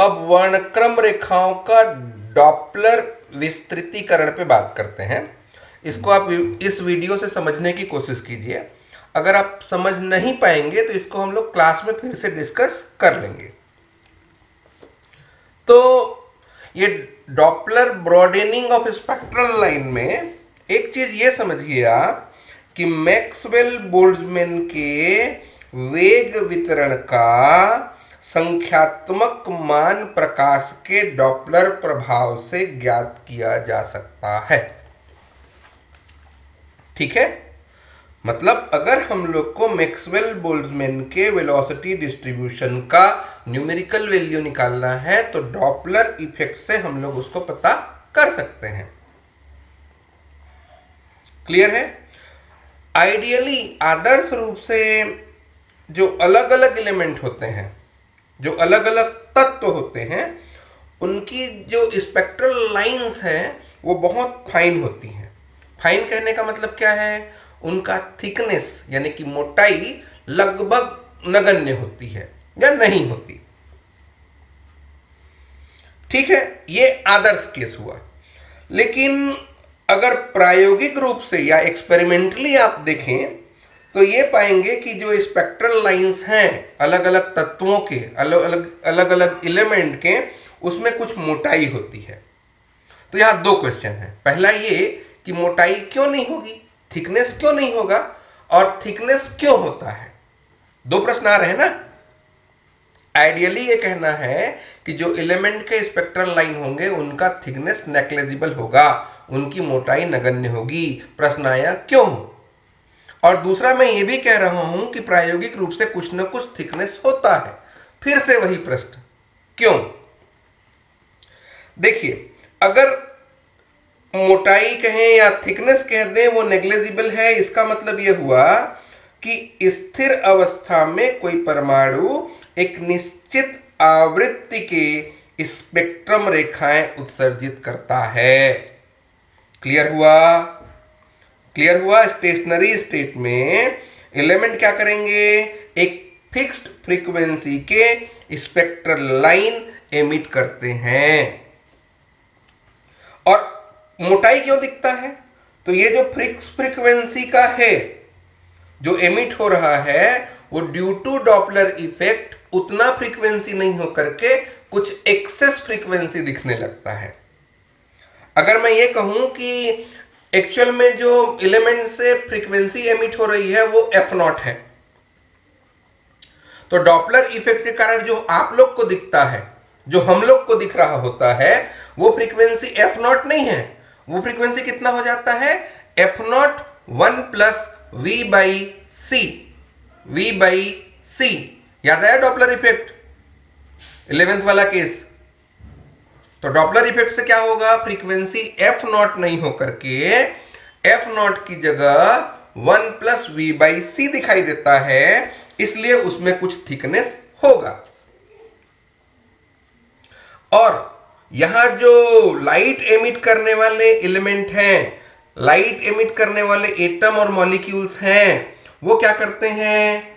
अब वर्णक्रम रेखाओं का डॉपलर विस्तृतीकरण पे बात करते हैं। इसको आप इस वीडियो से समझने की कोशिश कीजिए। अगर आप समझ नहीं पाएंगे तो इसको हम लोग क्लास में फिर से डिस्कस कर लेंगे। तो ये Doppler broadening of spectral line में एक चीज ये समझिए आप कि मैक्सवेल बोल्ट्जमैन के वेग वितरण का संख्यात्मक मान प्रकाश के डॉपलर प्रभाव से ज्ञात किया जा सकता है। ठीक है, मतलब अगर हम लोग को मैक्सवेल बोल्ट्जमैन के वेलोसिटी डिस्ट्रीब्यूशन का न्यूमेरिकल वैल्यू निकालना है तो डॉपलर इफेक्ट से हम लोग उसको पता कर सकते हैं। क्लियर है? आइडियली आदर्श रूप से जो अलग अलग एलिमेंट होते हैं, जो अलग अलग तत्व होते हैं, उनकी जो स्पेक्ट्रल लाइंस हैं वो बहुत फाइन होती हैं। फाइन कहने का मतलब क्या है? उनका थिकनेस यानी कि मोटाई लगभग नगण्य होती है या नहीं होती। ठीक है, ये आदर्श केस हुआ। लेकिन अगर प्रायोगिक रूप से या एक्सपेरिमेंटली आप देखें तो ये पाएंगे कि जो स्पेक्ट्रल लाइंस हैं अलग अलग तत्वों के, अलग अलग एलिमेंट के, उसमें कुछ मोटाई होती है। तो यहां दो क्वेश्चन है। पहला ये कि मोटाई क्यों नहीं होगी, थिकनेस क्यों नहीं होगा, और थिकनेस क्यों होता है। दो प्रश्न आ रहे हैं ना। आइडियली ये कहना है कि जो एलिमेंट के स्पेक्ट्रल लाइन होंगे उनका थिकनेस नेग्लिजिबल होगा, उनकी मोटाई नगण्य होगी। प्रश्न आया क्यों? और दूसरा मैं ये भी कह रहा हूं कि प्रायोगिक रूप से कुछ न कुछ थिकनेस होता है। फिर से वही प्रश्न क्यों? देखिए, अगर मोटाई कहें या थिकनेस कह दें वो नेग्लिजिबल है, इसका मतलब यह हुआ कि स्थिर अवस्था में कोई परमाणु एक निश्चित आवृत्ति के स्पेक्ट्रम रेखाएं उत्सर्जित करता है। क्लियर हुआ? क्लियर हुआ? स्टेशनरी स्टेट में एलिमेंट क्या करेंगे? एक फिक्स्ड फ्रीक्वेंसी के स्पेक्ट्रल लाइन एमिट करते हैं। और मोटाई क्यों दिखता है? तो ये जो फिक्स फ्रीक्वेंसी का है जो एमिट हो रहा है वो ड्यू टू डॉपलर इफेक्ट उतना फ्रीक्वेंसी नहीं होकर के कुछ एक्सेस फ्रीक्वेंसी दिखने लगता है। अगर मैं ये कहूं कि एक्चुअल में जो एलिमेंट से फ्रीक्वेंसी एमिट हो रही है वो f0 है, तो डॉपलर इफेक्ट के कारण जो आप लोग को दिखता है, जो हम लोग को दिख रहा होता है, वो फ्रीक्वेंसी f0 नहीं है। वो फ्रीक्वेंसी कितना हो जाता है? f0 1 plus v by C. v by C याद आया डॉपलर इफेक्ट 11th वाला केस। तो डॉपलर इफेक्ट से क्या होगा? फ्रीक्वेंसी f0 नहीं होकर के f0 की जगह 1 प्लस वी बाई सी दिखाई देता है, इसलिए उसमें कुछ थिकनेस होगा। और यहां जो लाइट एमिट करने वाले एलिमेंट हैं, लाइट एमिट करने वाले एटम और मॉलिक्यूल्स हैं, वो क्या करते हैं?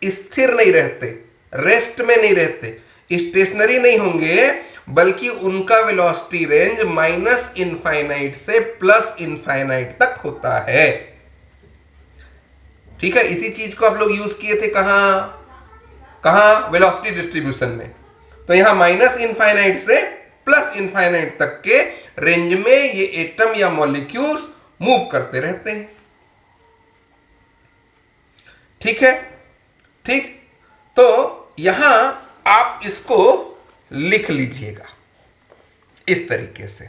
स्थिर नहीं रहते, रेस्ट में नहीं रहते, स्टेशनरी नहीं होंगे, बल्कि उनका वेलोसिटी रेंज माइनस इनफाइनाइट से प्लस इनफाइनाइट तक होता है। ठीक है, इसी चीज को आप लोग यूज किए थे कहां? वेलोसिटी डिस्ट्रीब्यूशन में। तो यहां माइनस इनफाइनाइट से प्लस इनफाइनाइट तक के रेंज में ये एटम या मॉलिक्यूल्स मूव करते रहते हैं। ठीक है, ठीक। तो यहां आप इसको लिख लीजिएगा इस तरीके से।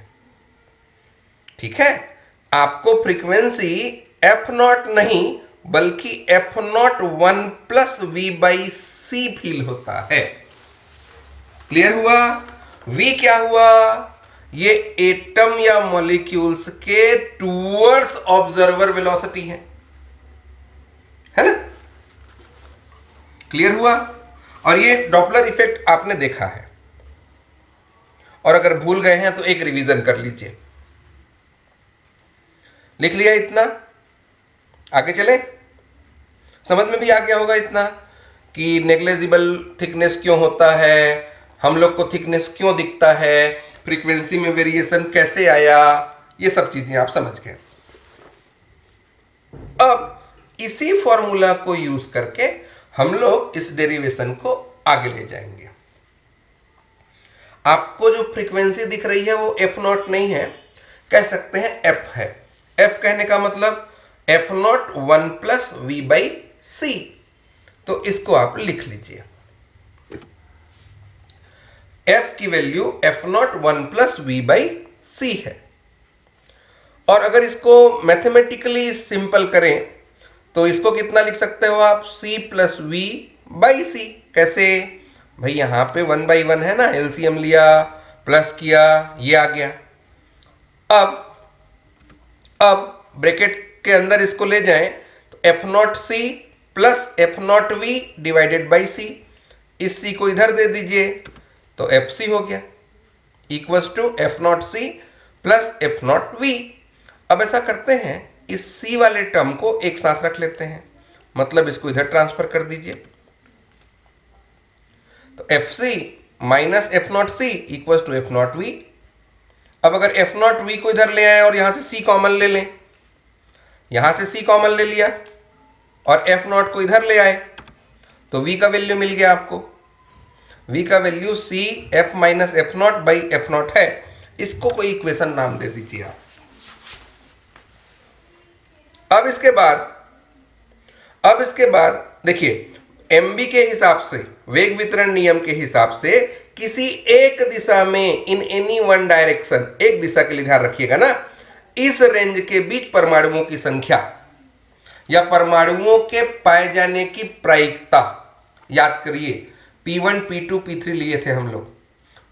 ठीक है, आपको फ्रीक्वेंसी f0 नहीं बल्कि f0 1 plus v by C feel होता है। क्लियर हुआ? v क्या हुआ? ये एटम या मॉलिक्यूल्स के टूवर्ड्स ऑब्जर्वर वेलोसिटी है ना? क्लियर हुआ? और ये डॉपलर इफेक्ट आपने देखा है, और अगर भूल गए हैं तो एक रिवीजन कर लीजिए। लिख लिया इतना? आगे चले? समझ में भी आ गया होगा इतना कि नेग्लिजिबल थिकनेस क्यों होता है, हम लोग को थिकनेस क्यों दिखता है, फ्रीक्वेंसी में वेरिएशन कैसे आया, ये सब चीजें आप समझ गए। अब इसी फॉर्मूला को यूज करके हम लोग इस डेरिवेशन को आगे ले जाएंगे। आपको जो फ्रीक्वेंसी दिख रही है वो एफ नॉट नहीं है, कह सकते हैं एफ है। एफ कहने का मतलब F nought 1 plus v by C. तो इसको आप लिख लीजिए, एफ की वैल्यू F nought 1 plus v by C है। और अगर इसको मैथमेटिकली सिंपल करें तो इसको कितना लिख सकते हो आप, सी प्लस वी बाई सी। कैसे भाई, यहां पे 1 बाई 1 है ना, एलसीएम लिया, प्लस किया, ये आ गया। अब ब्रैकेट के अंदर इसको ले जाएं तो F not C plus F not v divided by C. इस सी को इधर दे दीजिए तो एफ सी हो गया, equals to F not C plus F not V. अब ऐसा करते हैं, इस सी वाले टर्म को एक साथ रख लेते हैं, मतलब इसको इधर ट्रांसफर कर दीजिए। तो F C minus F not C equals to F not V. अब अगर एफ नॉट वी को इधर ले आए और यहां से सी कॉमन ले लें, यहां से सी कॉमन ले लिया और एफ नॉट को इधर ले आए तो वी का वैल्यू मिल गया आपको। वी का value C F minus F not by F not है। इसको कोई इक्वेशन नाम दे दीजिए आप। अब इसके बाद देखिए, एमबी के हिसाब से, वेग वितरण नियम के हिसाब से, किसी एक दिशा में इन एनी वन डायरेक्शन, एक दिशा के लिए ध्यान रखिएगा ना, इस रेंज के बीच परमाणुओं की संख्या या परमाणुओं के पाए जाने की प्रायिकता, याद करिए P1 P2 P3 लिए थे हम लोग।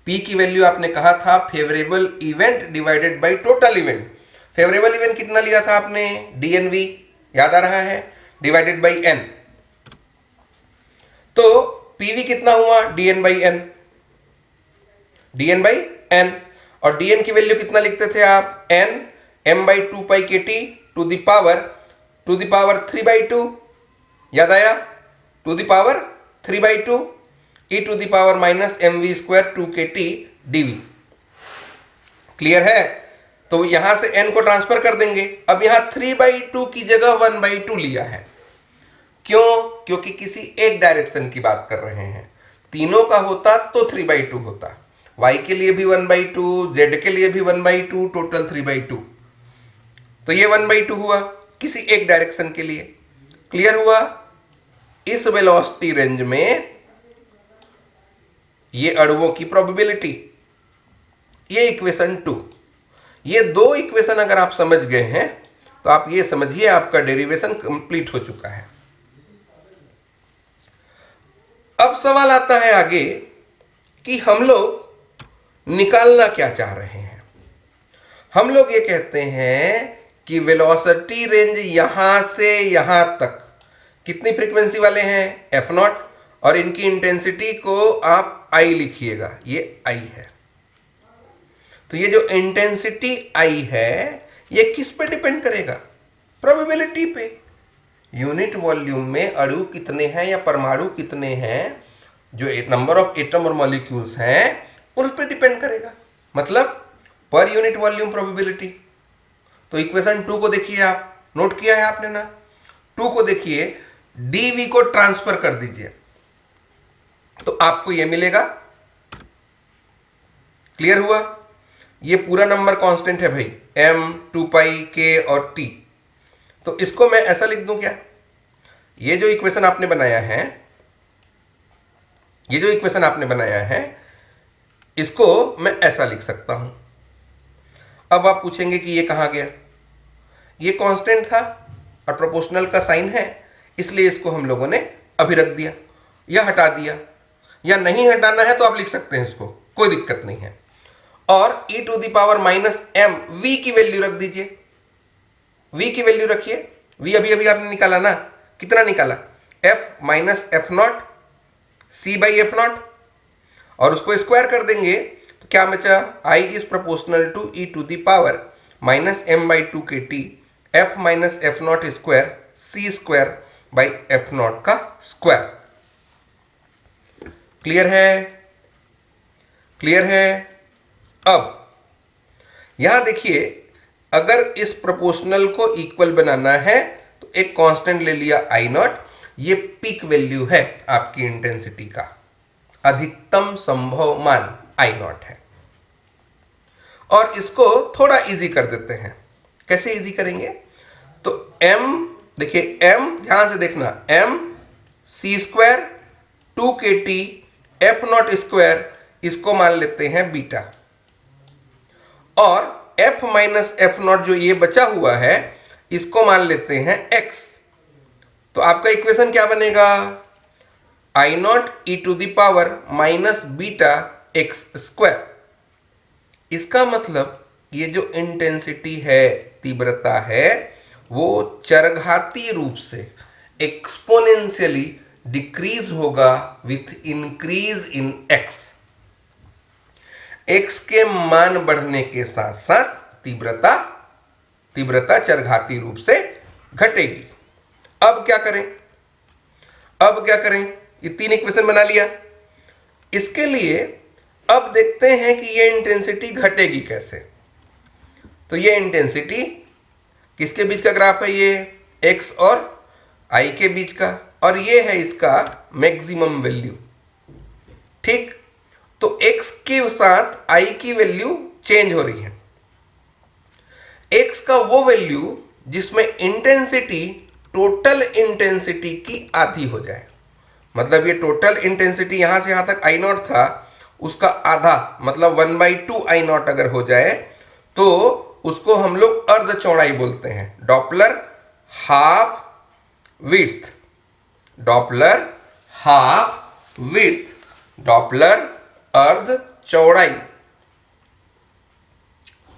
P की वैल्यू आपने कहा था favourable event divided by total event. Favourable event कितना लिया था आपने, DNV, याद आ रहा है, डिवाइडेड बाई n। तो PV कितना हुआ, DN by n, DN by n। और DN की वैल्यू कितना लिखते थे आप, n m by 2 pi KT to the power 3 by 2, याद आया, to the power 3 by 2 e to the power minus mv square 2 KT dv। Clear है? तो यहां से n को ट्रांसफर कर देंगे। अब यहां 3 बाई 2 की जगह 1 बाई 2 लिया है, क्यों? क्योंकि किसी एक डायरेक्शन की बात कर रहे हैं। तीनों का होता तो 3 बाई 2 होता, y के लिए भी 1 बाई 2, z के लिए भी 1 बाई 2, टोटल 3 बाई 2। तो ये 1 बाई 2 हुआ किसी एक डायरेक्शन के लिए। क्लियर हुआ? इस वेलोसिटी रेंज में ये अणुओं की प्रोबेबिलिटी, ये इक्वेशन 2। ये दो इक्वेशन अगर आप समझ गए हैं तो आप ये समझिए आपका डेरिवेशन कंप्लीट हो चुका है। अब सवाल आता है आगे कि हम लोग निकालना क्या चाह रहे हैं। हम लोग ये कहते हैं कि वेलोसिटी रेंज यहां से यहां तक कितनी फ्रीक्वेंसी वाले हैं, एफ नॉट, और इनकी इंटेंसिटी को आप आई लिखिएगा, ये आई है। तो ये जो इंटेंसिटी आई है ये किस पे डिपेंड करेगा, प्रोबेबिलिटी पे। यूनिट वॉल्यूम में अणु कितने हैं या परमाणु कितने हैं, जो नंबर ऑफ एटम और मॉलिक्यूल्स हैं, उस पर डिपेंड करेगा, मतलब पर यूनिट वॉल्यूम प्रोबेबिलिटी। तो इक्वेशन 2 को देखिए, आप नोट किया है आपने ना, 2 को देखिए, dv को ट्रांसफर कर दीजिए तो आपको यह मिलेगा। क्लियर हुआ? ये पूरा नंबर कांस्टेंट है भाई, m 2 पाई k और t। तो इसको मैं ऐसा लिख दूं क्या, ये जो इक्वेशन आपने बनाया है, इसको मैं ऐसा लिख सकता हूं। अब आप पूछेंगे कि ये कहां गया, ये कांस्टेंट था और प्रोपोर्शनल का साइन है, इसलिए इसको हम लोगों ने अभी रख दिया या हटा दिया, या नहीं हटाना है तो आप लिख सकते हैं इसको, कोई दिक्कत नहीं है। और e to the power minus m, v की वैल्यू रख दीजिए, v की वैल्यू रखिए। v अभी अभी आपने निकाला ना, कितना निकाला, f minus F not C by F not, और उसको स्क्वायर कर देंगे तो क्या बचा, i is proportional to e to the power minus m by 2 KT f minus F not square C square by F not का square. Clear है? Clear है? अब यहां देखिए, अगर इस प्रोपोर्शनल को इक्वल बनाना है तो एक कांस्टेंट ले लिया आई नॉट। ये पीक वैल्यू है आपकी इंटेंसिटी का, अधिकतम संभव मान आई नॉट है। और इसको थोड़ा इजी कर देते हैं। कैसे इजी करेंगे? तो m, देखिए m, ध्यान से देखना, m C square 2kT F not square, इसको मान लेते हैं बीटा, और f माइनस एफ नॉट जो ये बचा हुआ है इसको मान लेते हैं x। तो आपका इक्वेशन क्या बनेगा? I nought e to the power minus beta x square. इसका मतलब ये जो इंटेंसिटी है, तीव्रता है, वो चरघाती रूप से एक्सपोनेंशियली डिक्रीज होगा with increase in x. X के मान बढ़ने के साथ साथ तीव्रता चरघाती रूप से घटेगी। अब क्या करें? ये तीन इक्वेशन बना लिया। इसके लिए अब देखते हैं कि ये इंटेंसिटी घटेगी कैसे। तो ये इंटेंसिटी किसके बीच का ग्राफ है? ये x और i के बीच का, और ये है इसका मैक्सिमम वैल्यू। ठीक, तो x के साथ i की वैल्यू चेंज हो रही है। x का वो वैल्यू जिसमें इंटेंसिटी टोटल इंटेंसिटी की आधी हो जाए। मतलब ये टोटल इंटेंसिटी यहां से यहां तक आई नॉट था, उसका आधा, मतलब 1/2 आई नॉट अगर हो जाए तो उसको हम लोग अर्ध चौड़ाई बोलते हैं, Doppler half width, Doppler half width, Doppler अर्ध चौड़ाई।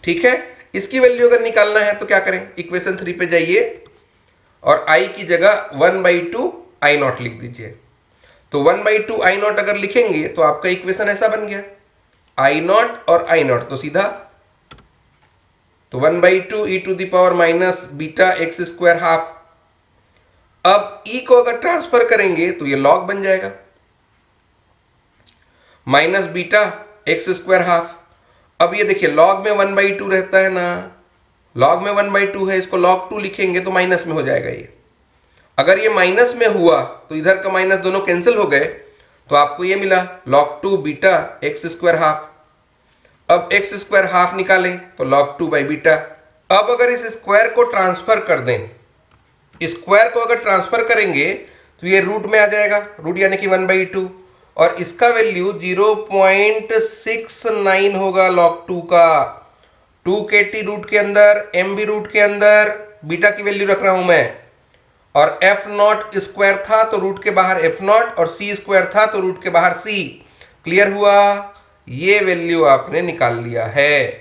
ठीक है, इसकी वैल्यू अगर निकालना है तो क्या करें? इक्वेशन 3 पे जाइए और i की जगह 1/2 आई नॉट लिख दीजिए। तो 1/2 आई नॉट अगर लिखेंगे तो आपका इक्वेशन ऐसा बन गया, आई नॉट और आई नॉट तो सीधा, तो 1/2 e to the power minus beta x square half. अब e को अगर ट्रांसफर करेंगे तो ये लॉग बन जाएगा, minus beta x square half. अब ये देखिए लॉग में 1/2 रहता है ना, लॉग में 1/2 है, इसको log 2 लिखेंगे तो माइनस में हो जाएगा ये। अगर ये माइनस में हुआ तो इधर का माइनस दोनों कैंसिल हो गए, तो आपको ये मिला log 2 beta x square half. अब एक्स स्क्वायर हाफ निकालें तो log 2 बाई बीटा। अब अगर इस स्क्वायर को ट्रांसफर कर दें, स्क्वायर को अगर ट्रांसफर करेंगे तो ये रूट में आ जाएगा, रूट यानी कि 1/2, और इसका वैल्यू 0.69 होगा log 2 का। 2kT रूट के अंदर, m भी रूट के अंदर, बीटा की वैल्यू रख रहा हूं मैं, और एफ नॉट स्क्वायर था तो रूट के बाहर एफ नॉट, और सी स्क्वायर था तो रूट के बाहर सी। क्लियर हुआ? ये वैल्यू आपने निकाल लिया है।